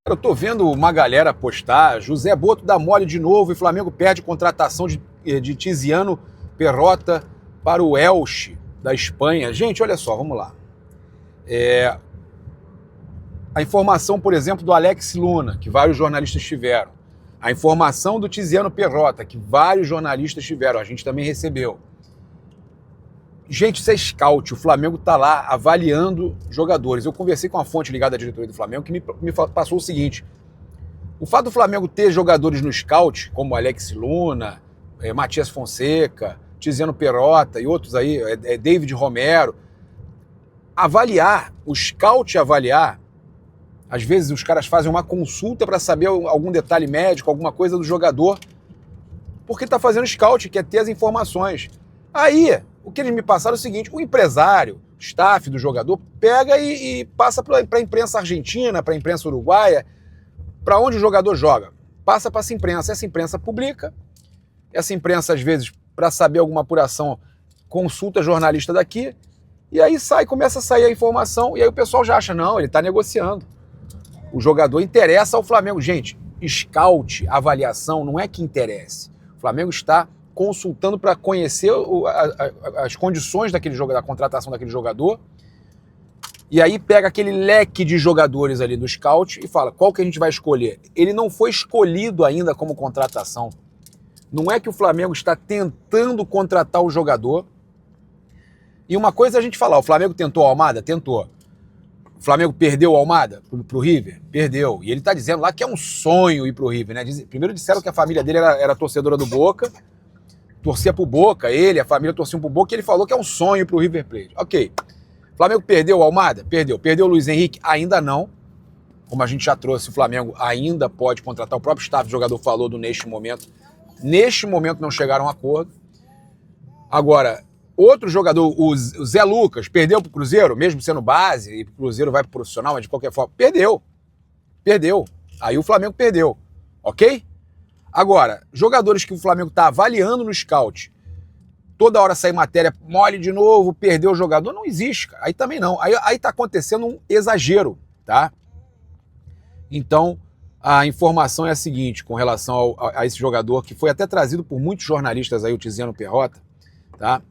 Eu tô vendo uma galera postar, José Boto dá mole de novo e Flamengo perde contratação de Tiziano Perrota para o Elche da Espanha. Gente, olha só, vamos lá. A informação, por exemplo, do Alex Luna, que vários jornalistas tiveram. A informação do Tiziano Perrota, que vários jornalistas tiveram, a gente também recebeu. Gente, isso é scout, o Flamengo está lá avaliando jogadores. Eu conversei com uma fonte ligada à diretoria do Flamengo que me passou o seguinte: o fato do Flamengo ter jogadores no scout, como Alex Luna, Matias Fonseca, Tiziano Perrota e outros aí, David Romero, avaliar, o scout avaliar, às vezes os caras fazem uma consulta para saber algum detalhe médico, alguma coisa do jogador, porque está fazendo scout, quer ter as informações. Aí, o que eles me passaram é o seguinte: o empresário, o staff do jogador, pega e passa para a imprensa argentina, para a imprensa uruguaia, para onde o jogador joga. Passa para essa imprensa publica, essa imprensa, às vezes, para saber alguma apuração, consulta jornalista daqui, e aí começa a sair a informação, e aí o pessoal já acha, não, ele está negociando. O jogador interessa ao Flamengo. Gente, scout, avaliação, não é que interesse. O Flamengo está consultando para conhecer as condições daquele jogador, da contratação daquele jogador, e aí pega aquele leque de jogadores ali do scout e fala, qual que a gente vai escolher? Ele não foi escolhido ainda como contratação. Não é que o Flamengo está tentando contratar o jogador. E uma coisa é a gente falar, o Flamengo tentou o Almada? Tentou. O Flamengo perdeu o Almada pro River? Perdeu. E ele tá dizendo lá que é um sonho ir pro River, né? Primeiro disseram que a família dele era torcedora do Boca, torcia pro Boca, a família torcia pro Boca, e ele falou que é um sonho pro River Plate. Ok. O Flamengo perdeu o Almada? Perdeu. Perdeu o Luiz Henrique? Ainda não. Como a gente já trouxe, o Flamengo ainda pode contratar. O próprio staff do jogador falou do neste momento. Neste momento não chegaram a um acordo. Agora, outro jogador, o Zé Lucas, perdeu pro Cruzeiro, mesmo sendo base, e o Cruzeiro vai pro profissional, mas de qualquer forma, perdeu. Perdeu. Aí o Flamengo perdeu. Ok? Agora, jogadores que o Flamengo está avaliando no scout, toda hora sai matéria, mole de novo, perdeu o jogador, não existe, cara. Aí também não. Aí tá acontecendo um exagero, tá? Então, a informação é a seguinte, com relação a esse jogador, que foi até trazido por muitos jornalistas aí, o Tiziano Perrota, tá?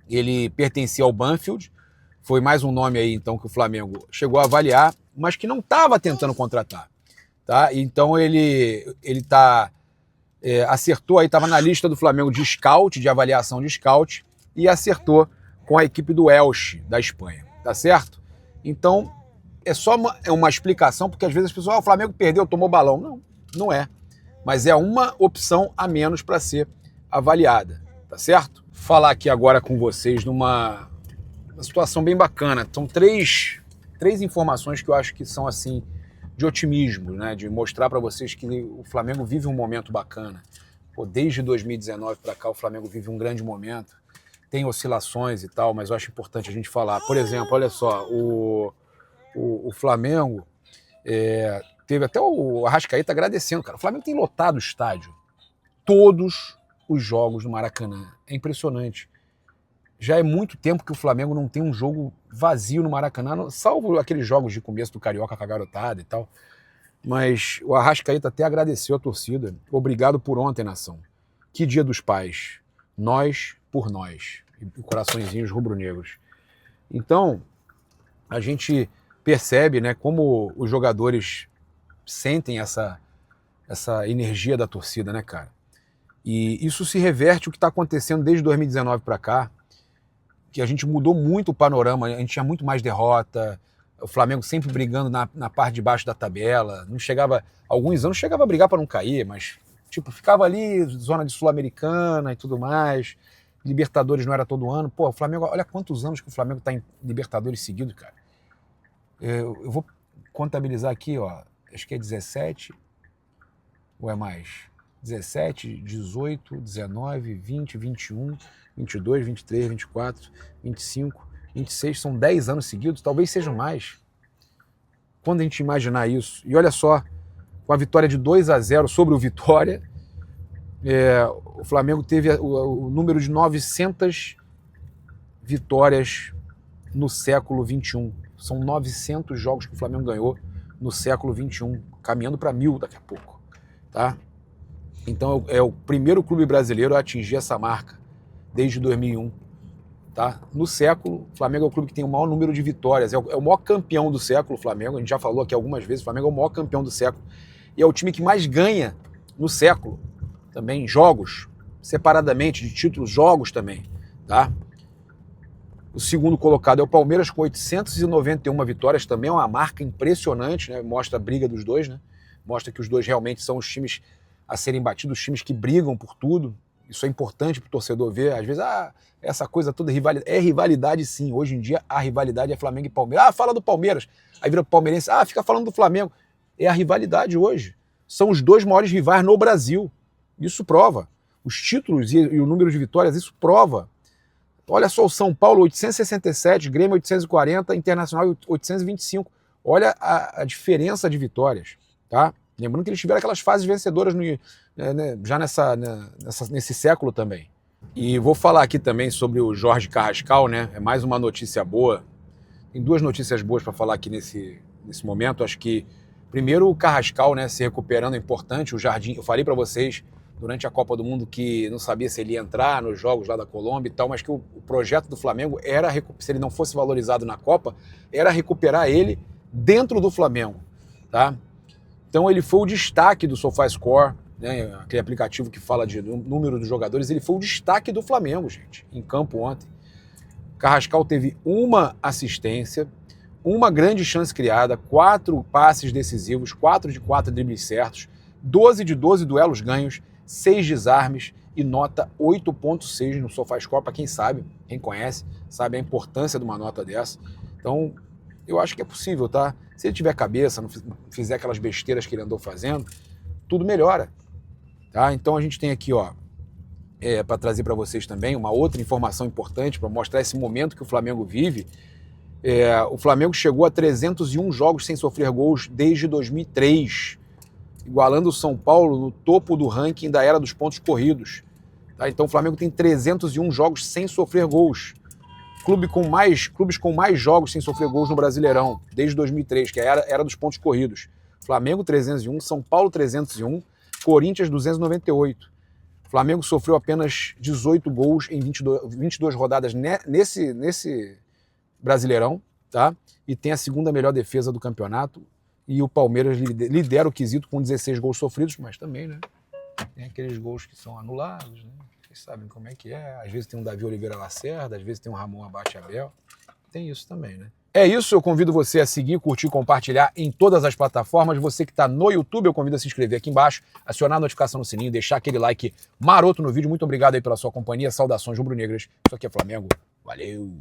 Ele pertencia ao Banfield, foi mais um nome aí, então, que o Flamengo chegou a avaliar, mas que não estava tentando contratar, tá? Então, ele acertou aí, estava na lista do Flamengo de scout, de avaliação de scout, e acertou com a equipe do Elche, da Espanha, tá certo? Então, é só uma explicação, porque às vezes as pessoas, o Flamengo perdeu, tomou balão. Não, não é. Mas é uma opção a menos para ser avaliada, tá certo? Falar aqui agora com vocês numa situação bem bacana. São três informações que eu acho que são assim de otimismo, né? De mostrar para vocês que o Flamengo vive um momento bacana. Pô, desde 2019 para cá o Flamengo vive um grande momento. Tem oscilações e tal, mas eu acho importante a gente falar. Por exemplo, olha só, o Flamengo teve até o Arrascaeta agradecendo, cara. O Flamengo tem lotado o estádio. Todos os jogos no Maracanã. É impressionante. Já é muito tempo que o Flamengo não tem um jogo vazio no Maracanã, salvo aqueles jogos de começo do Carioca com a garotada e tal. Mas o Arrascaeta até agradeceu a torcida. Obrigado por ontem, nação. Que dia dos pais. Nós por nós. E coraçõezinhos rubro-negros. Então, a gente percebe, né, como os jogadores sentem essa energia da torcida, né, cara? E isso se reverte o que está acontecendo desde 2019 para cá, que a gente mudou muito o panorama, a gente tinha muito mais derrota, o Flamengo sempre brigando na parte de baixo da tabela, não chegava, alguns anos chegava a brigar para não cair, mas tipo, ficava ali, zona de Sul-Americana e tudo mais, Libertadores não era todo ano. Pô, o Flamengo, olha quantos anos que o Flamengo está em Libertadores seguidos, cara. Eu vou contabilizar aqui, ó, acho que é 17, ou é mais? 17, 18, 19, 20, 21, 22, 23, 24, 25, 26, são 10 anos seguidos, talvez sejam mais. Quando a gente imaginar isso, e olha só, com a vitória de 2-0 sobre o Vitória, o Flamengo teve o número de 900 vitórias no século XXI. São 900 jogos que o Flamengo ganhou no século XXI, caminhando para 1000 daqui a pouco, tá? Então é o primeiro clube brasileiro a atingir essa marca desde 2001, tá? No século, o Flamengo é o clube que tem o maior número de vitórias, é o maior campeão do século, o Flamengo, a gente já falou aqui algumas vezes, o Flamengo é o maior campeão do século e é o time que mais ganha no século, também em jogos, separadamente, de títulos, jogos também, tá? O segundo colocado é o Palmeiras com 891 vitórias, também é uma marca impressionante, né? Mostra a briga dos dois, né? Mostra que os dois realmente são os times a serem batidos, os times que brigam por tudo. Isso é importante para o torcedor ver. Às vezes, essa coisa toda, rivalidade. É rivalidade sim, hoje em dia a rivalidade é Flamengo e Palmeiras. Fala do Palmeiras, aí vira palmeirense, fica falando do Flamengo. É a rivalidade hoje. São os dois maiores rivais no Brasil. Isso prova. Os títulos e o número de vitórias, isso prova. Olha só o São Paulo, 867, Grêmio 840, Internacional 825. Olha a diferença de vitórias, tá? Lembrando que eles tiveram aquelas fases vencedoras já nesse século também. E vou falar aqui também sobre o Jorge Carrascal, né? É mais uma notícia boa. Tem duas notícias boas para falar aqui nesse momento. Acho que, primeiro, o Carrascal, né, se recuperando é importante. O Jardim, eu falei para vocês durante a Copa do Mundo que não sabia se ele ia entrar nos jogos lá da Colômbia e tal, mas que o projeto do Flamengo era, se ele não fosse valorizado na Copa, era recuperar ele dentro do Flamengo, tá? Então ele foi o destaque do SofaScore, né, aquele aplicativo que fala de número dos jogadores, ele foi o destaque do Flamengo, gente, em campo ontem. Carrascal teve uma assistência, uma grande chance criada, 4 passes decisivos, 4 de 4 dribles certos, 12 de 12 duelos ganhos, 6 desarmes e nota 8.6 no SofaScore, para quem sabe, quem conhece, sabe a importância de uma nota dessa. Então, eu acho que é possível, tá? Se ele tiver cabeça, não fizer aquelas besteiras que ele andou fazendo, tudo melhora, tá? Então a gente tem aqui, ó, para trazer para vocês também uma outra informação importante para mostrar esse momento que o Flamengo vive. O Flamengo chegou a 301 jogos sem sofrer gols desde 2003, igualando o São Paulo no topo do ranking da era dos pontos corridos. Tá? Então o Flamengo tem 301 jogos sem sofrer gols. Clubes com mais jogos sem sofrer gols no Brasileirão, desde 2003, que é a era dos pontos corridos. Flamengo 301, São Paulo 301, Corinthians 298. O Flamengo sofreu apenas 18 gols em 22 rodadas nesse Brasileirão, tá? E tem a segunda melhor defesa do campeonato. E o Palmeiras lidera o quesito com 16 gols sofridos, mas também, né? Tem aqueles gols que são anulados, né? Vocês sabem como é que é. Às vezes tem um Davi Oliveira Lacerda, às vezes tem um Ramon Abate Abel. Tem isso também, né? É isso, eu convido você a seguir, curtir, compartilhar em todas as plataformas. Você que está no YouTube, eu convido a se inscrever aqui embaixo, acionar a notificação no sininho, deixar aquele like maroto no vídeo. Muito obrigado aí pela sua companhia. Saudações rubro-negras. Isso aqui é Flamengo. Valeu!